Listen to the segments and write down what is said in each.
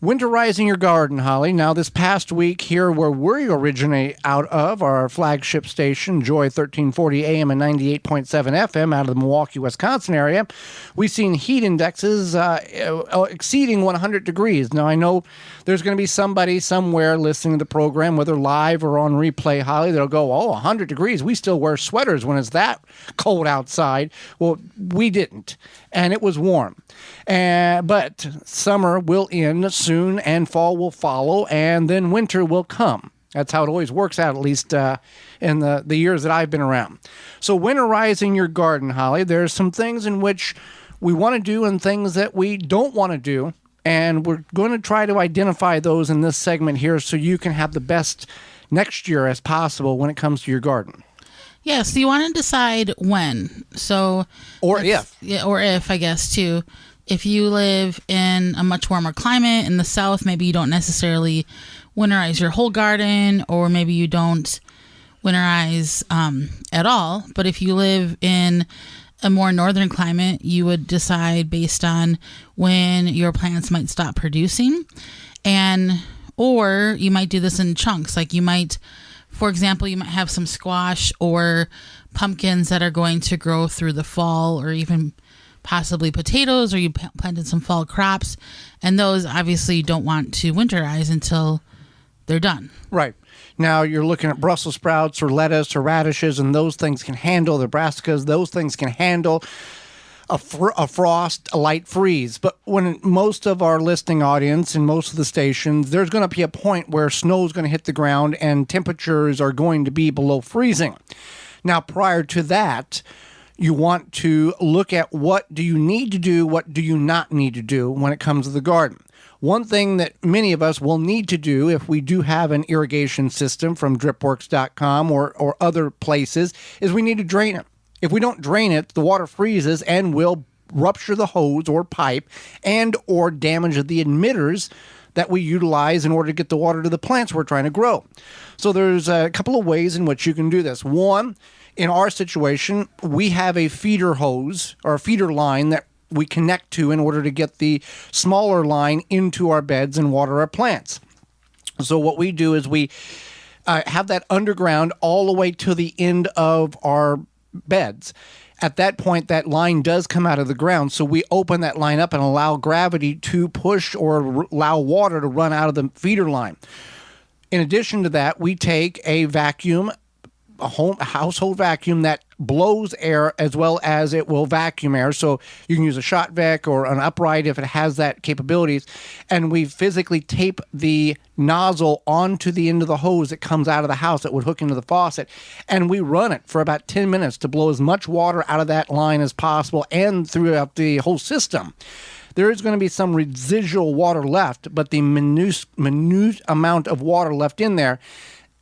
Winterizing your garden, Holly. Now, this past week here where we originate out of, our flagship station, Joy 1340 AM and 98.7 FM out of the Milwaukee, Wisconsin area, we've seen heat indexes exceeding 100 degrees. Now, I know there's going to be somebody somewhere listening to the program, whether live or on replay, Holly, that'll go, 100 degrees. We still wear sweaters when it's that cold outside. Well, we didn't, and it was warm. But summer will end soon, and fall will follow, and then winter will come. That's how it always works out, at least in the years that I've been around. So winterizing your garden, Holly, there's some things in which we want to do and things that we don't want to do, and we're going to try to identify those in this segment here so you can have the best next year as possible when it comes to your garden. Yeah, so you want to decide when. Or if, I guess, too. If you live in a much warmer climate in the south, maybe you don't necessarily winterize your whole garden, or maybe you don't winterize at all. But if you live in a more northern climate, you would decide based on when your plants might stop producing. Or you might do this in chunks. Like you might, for example, you might have some squash or pumpkins that are going to grow through the fall, or even possibly potatoes, or you planted some fall crops, and those obviously you don't want to winterize until they're done. Right. Now you're looking at Brussels sprouts or lettuce or radishes, and those things can handle the brassicas. Those things can handle a frost, a light freeze. But when most of our listening audience and most of the stations, there's going to be a point where snow is going to hit the ground and temperatures are going to be below freezing. Now, prior to that, you want to look at what do you need to do, what do you not need to do when it comes to the garden. One thing that many of us will need to do if we do have an irrigation system from dripworks.com or other places is we need to drain it. If we don't drain it, the water freezes and will rupture the hose or pipe and or damage the emitters that we utilize in order to get the water to the plants we're trying to grow. So there's a couple of ways in which you can do this. One, in our situation, we have a feeder hose or a feeder line that we connect to in order to get the smaller line into our beds and water our plants. So what we do is we have that underground all the way to the end of our beds. At that point, that line does come out of the ground, so we open that line up and allow gravity to push or allow water to run out of the feeder line. In addition to that, we take a vacuum, a household vacuum that blows air as well as it will vacuum air. So you can use a shot vac or an upright if it has that capabilities. And we physically tape the nozzle onto the end of the hose that comes out of the house that would hook into the faucet. And we run it for about 10 minutes to blow as much water out of that line as possible and throughout the whole system. There is going to be some residual water left, but the minute amount of water left in there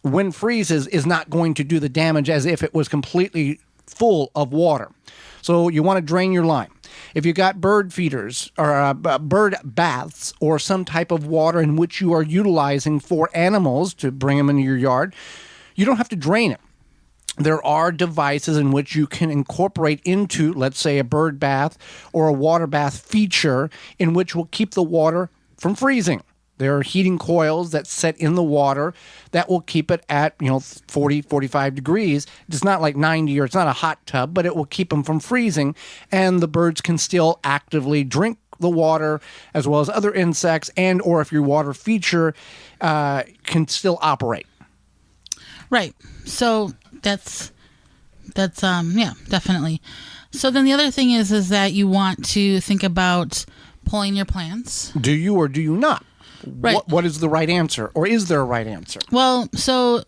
when freezes is not going to do the damage as if it was completely full of water. So you want to drain your line. If you got bird feeders or bird baths or some type of water in which you are utilizing for animals to bring them into your yard, you don't have to drain it. There are devices in which you can incorporate into, let's say, a bird bath or a water bath feature in which will keep the water from freezing. There are heating coils that set in the water that will keep it at 40, 45 degrees. It's not like 90 or it's not a hot tub, but it will keep them from freezing. And the birds can still actively drink the water as well as other insects, and or if your water feature can still operate. Right. So that's definitely. So then the other thing is that you want to think about pulling your plants. Do you or do you not? Right. What is the right answer, or is there a right answer? Well, so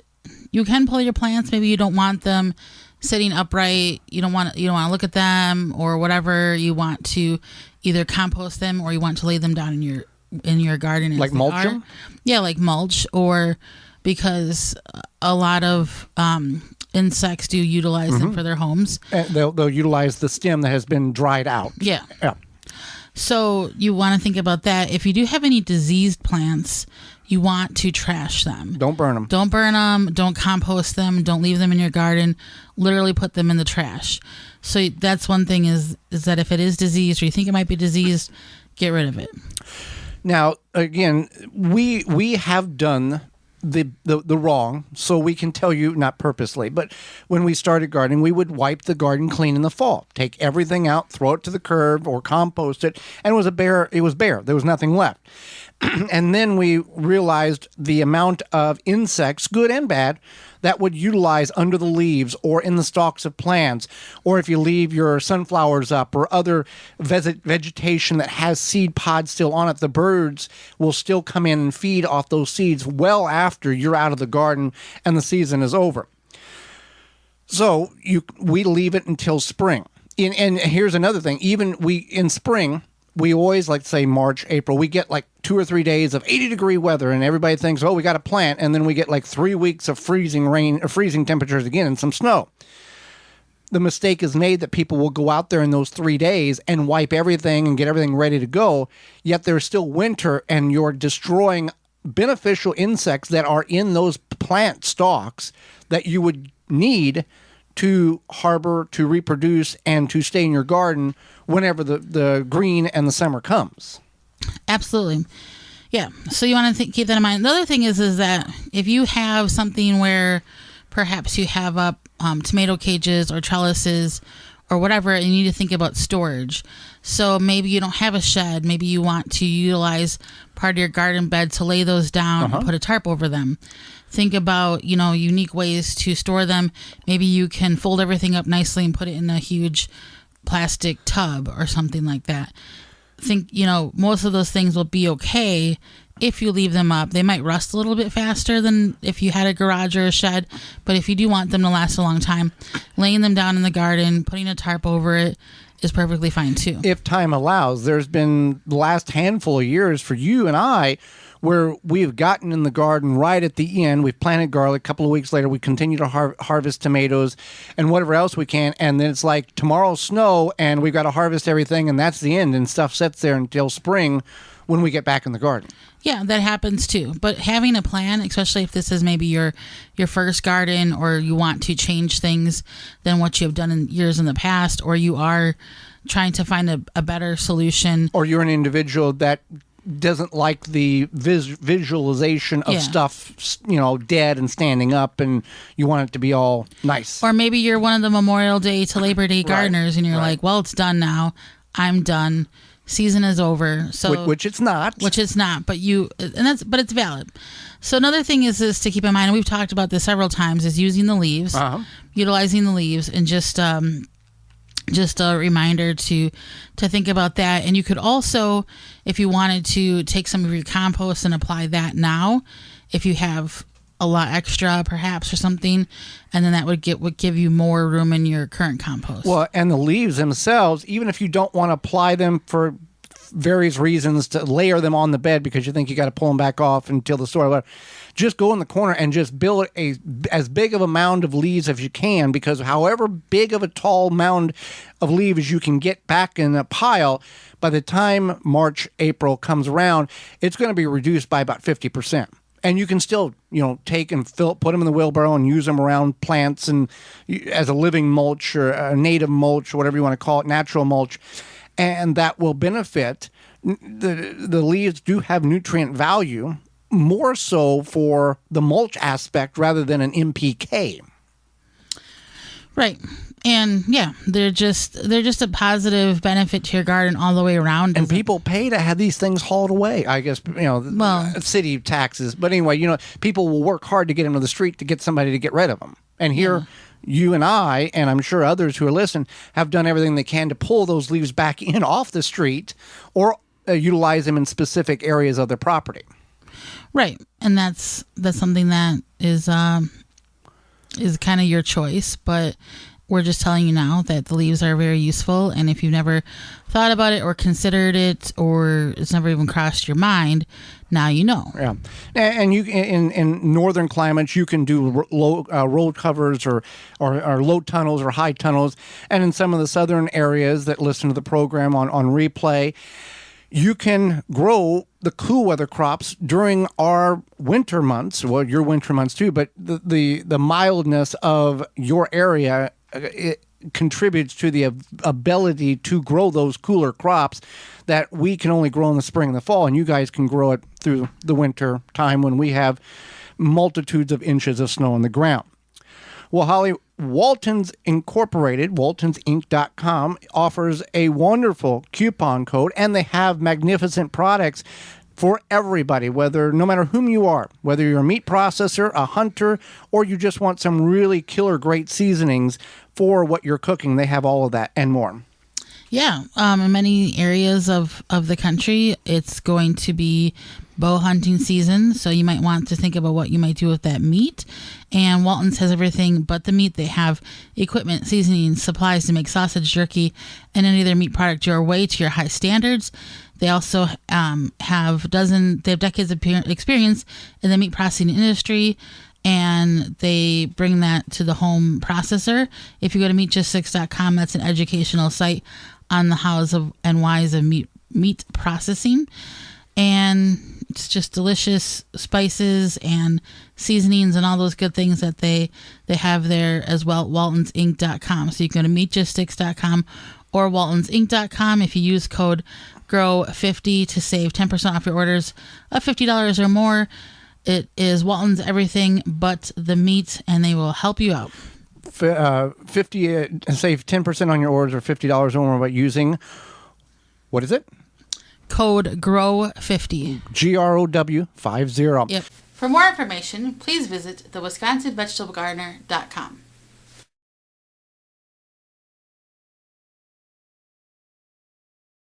you can pull your plants. Maybe you don't want them sitting upright. You don't want to look at them or whatever. You want to either compost them or you want to lay them down in your garden. Like mulch them? Yeah, like mulch, or because a lot of insects do utilize them for their homes. And they'll utilize the stem that has been dried out. Yeah. So you want to think about that. If you do have any diseased plants, you want to trash them. Don't burn them. Don't burn them. Don't compost them. Don't leave them in your garden. Literally put them in the trash. So that's one thing is that if it is diseased or you think it might be diseased, get rid of it. Now, again, we have done the wrong, so we can tell you, not purposely, but when we started gardening, we would wipe the garden clean in the fall, take everything out, throw it to the curb or compost it, and it was bare. There was nothing left. And then we realized the amount of insects, good and bad, that would utilize under the leaves or in the stalks of plants, or if you leave your sunflowers up or other vegetation that has seed pods still on it, the birds will still come in and feed off those seeds well after you're out of the garden and the season is over. So we leave it until spring. And here's another thing. Even in spring, we always, like, say March, April, we get like 2 or 3 days of 80-degree weather, and everybody thinks, oh, we got to plant, and then we get like 3 weeks of freezing rain, or freezing temperatures again, and some snow. The mistake is made that people will go out there in those 3 days and wipe everything and get everything ready to go, yet there's still winter, and you're destroying beneficial insects that are in those plant stalks that you would need to harbor, to reproduce, and to stay in your garden whenever the green and the summer comes. Absolutely. Yeah. So you want to keep that in mind. The other thing is that if you have something where perhaps you have up tomato cages or trellises or whatever, and you need to think about storage. So maybe you don't have a shed. Maybe you want to utilize part of your garden bed to lay those down and put a tarp over them. Think about, unique ways to store them. Maybe you can fold everything up nicely and put it in a huge plastic tub or something like that. Think, most of those things will be okay if you leave them up. They might rust a little bit faster than if you had a garage or a shed, but if you do want them to last a long time, laying them down in the garden, putting a tarp over it is perfectly fine too. If time allows. There's been the last handful of years for you and I where we've gotten in the garden right at the end. We've planted garlic. A couple of weeks later, we continue to harvest tomatoes and whatever else we can. And then it's like tomorrow's snow and we've got to harvest everything, and that's the end. And stuff sits there until spring when we get back in the garden. Yeah, that happens too. But having a plan, especially if this is maybe your first garden, or you want to change things than what you have done in years in the past, or you are trying to find a better solution. Or you're an individual that doesn't like the visualization of stuff, dead and standing up, and you want it to be all nice. Or maybe you're one of the Memorial Day to Labor Day gardeners, and you're like, well, it's done now. I'm done. Season is over. So which it's not. But it's valid. So another thing is to keep in mind, and we've talked about this several times, is using the leaves, utilizing the leaves, and just a reminder to think about that. And you could also, if you wanted to, take some of your compost and apply that now, if you have a lot extra perhaps or something, and then that would give you more room in your current compost. Well, and the leaves themselves, even if you don't want to apply them for various reasons, to layer them on the bed because you think you got to pull them back off until the soil, just go in the corner and just build as big of a mound of leaves as you can, because however big of a tall mound of leaves you can get back in a pile, by the time March, April comes around, it's going to be reduced by about 50%. And you can still, take and put them in the wheelbarrow and use them around plants and as a living mulch or a native mulch or whatever you want to call it, natural mulch. And that will benefit. The leaves do have nutrient value, more so for the mulch aspect rather than an NPK. Right. And yeah, they're just a positive benefit to your garden all the way around. And people pay to have these things hauled away. I guess, city taxes. But anyway, people will work hard to get them to the street to get somebody to get rid of them. And here, you and I, and I'm sure others who are listening, have done everything they can to pull those leaves back in off the street or utilize them in specific areas of their property. Right. And that's something that is kind of your choice, but we're just telling you now that the leaves are very useful, and if you've never thought about it or considered it, or it's never even crossed your mind, now you know. Yeah, and you in northern climates you can do low road covers or low tunnels or high tunnels, and in some of the southern areas that listen to the program on replay, you can grow the cool weather crops during our winter months. Well, your winter months too, but the mildness of your area it contributes to the ability to grow those cooler crops that we can only grow in the spring and the fall, and you guys can grow it through the winter time when we have multitudes of inches of snow on the ground. Well, Holly, Walton's Incorporated, waltonsinc.com, offers a wonderful coupon code, and they have magnificent products for everybody, no matter whom you are, whether you're a meat processor, a hunter, or you just want some really killer great seasonings for what you're cooking. They have all of that and more. Yeah, in many areas of the country, it's going to be bow hunting season, so you might want to think about what you might do with that meat. And Walton's has everything but the meat. They have equipment, seasoning, supplies to make sausage, jerky, and any other meat product your way to your high standards. They also have decades of experience in the meat processing industry, and they bring that to the home processor. If you go to meatgistics.com, that's an educational site on the hows and whys of meat processing. And it's just delicious spices and seasonings and all those good things that they have there as well at waltonsinc.com. So you can go to meatgistics.com or waltonsinc.com. If you use code GROW50 to save 10% off your orders of $50 or more. It is Walton's everything but the meat, and they will help you out. Save 10% on your orders or $50 or more by using, what is it? Code GROW50. GROW50. Yep. For more information, please visit thewisconsinvegetablegardener.com.